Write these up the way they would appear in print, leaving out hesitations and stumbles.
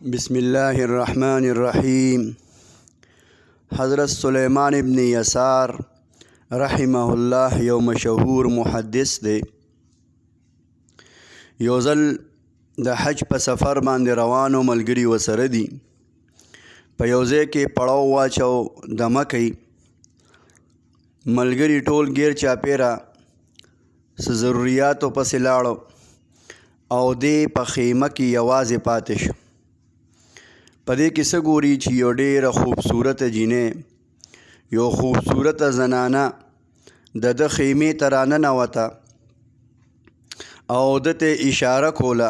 بسم الله الرحمن الرحیم. حضرت سلیمان ابن یسار رحمه الله یو مشهور محدث دی. یو ځل د حج په سفر باندې روانو ملګري وسره دي. په یو ځای کې پړاو واچو دمه کوي. ملګري ټول غیر چاپیره څه ضروریاتو پسې لاړو او دی په خیمه کې یوازې پاتې شو. په دې کې څه ګوري چې یو ډېره خوبصورته جینۍ یو خوبصورته زنانه د ده خیمې ته راننوته او ده ته اشاره کوله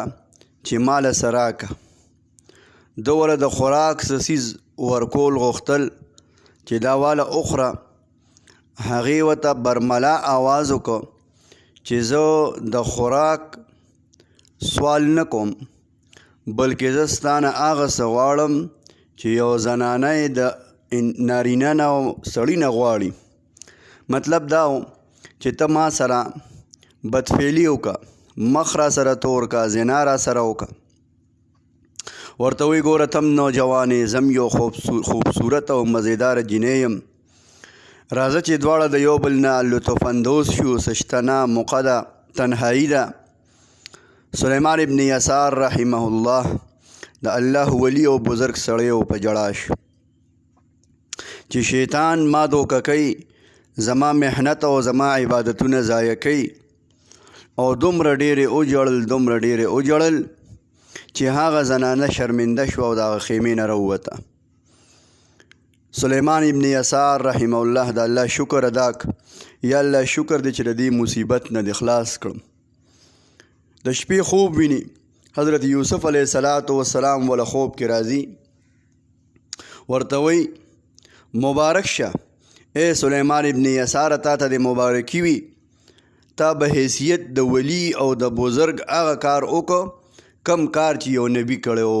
چې ما له څه راکه. ده ورله د خوراک څه څیز ورکول غوښتل چې دا واله وخوره. هغې ورته برملا آواز وکړ چې زه د خوراک سوال نه کوم بلکې زه ستا نه هغه څه غواړم چې یو زنانه یې د نارینه نه او سړي نه غواړي. مطلب دا و چې ته ما سره بدفعلي وکړه، مخ را سره تور کا، زنا را سره وکړه. ورته وی ګوره تم نوجوانې، زم یو خوبصورت او مزیدار جینۍ یم. راځه چې دواړه د یو بل نه لطف اندوز شو. څه شته نه، موقع ده، تنهایي ده. سلیمان ابن یسار رحمه الله د الله ولی او بزرگ سړی و په جړا شو چې شیطان ما دوکه کوي، زما محنت او زما عبادتونه ضایع کوي. او دومره ډېرې وجړل چې هغه زنانه شرمنده شوه او د هغه خیمې نه راووته. سلیمان ابن یسار رحمه الله د الله شکر ادا ک، یا الله شکر دی چې د دې مصیبت نه دې خلاص کړم. د شپې خوب ویني. حضرت یوسف علیه السلام وله خوب کې راځي. ورته وی مبارک شه اے سلیمان ابن یسار، تا ته د مبارکي وي. تا به حیثیت د ولی او د بزرگ هغه کار وکړه کم کار چې یو نبي کړی و.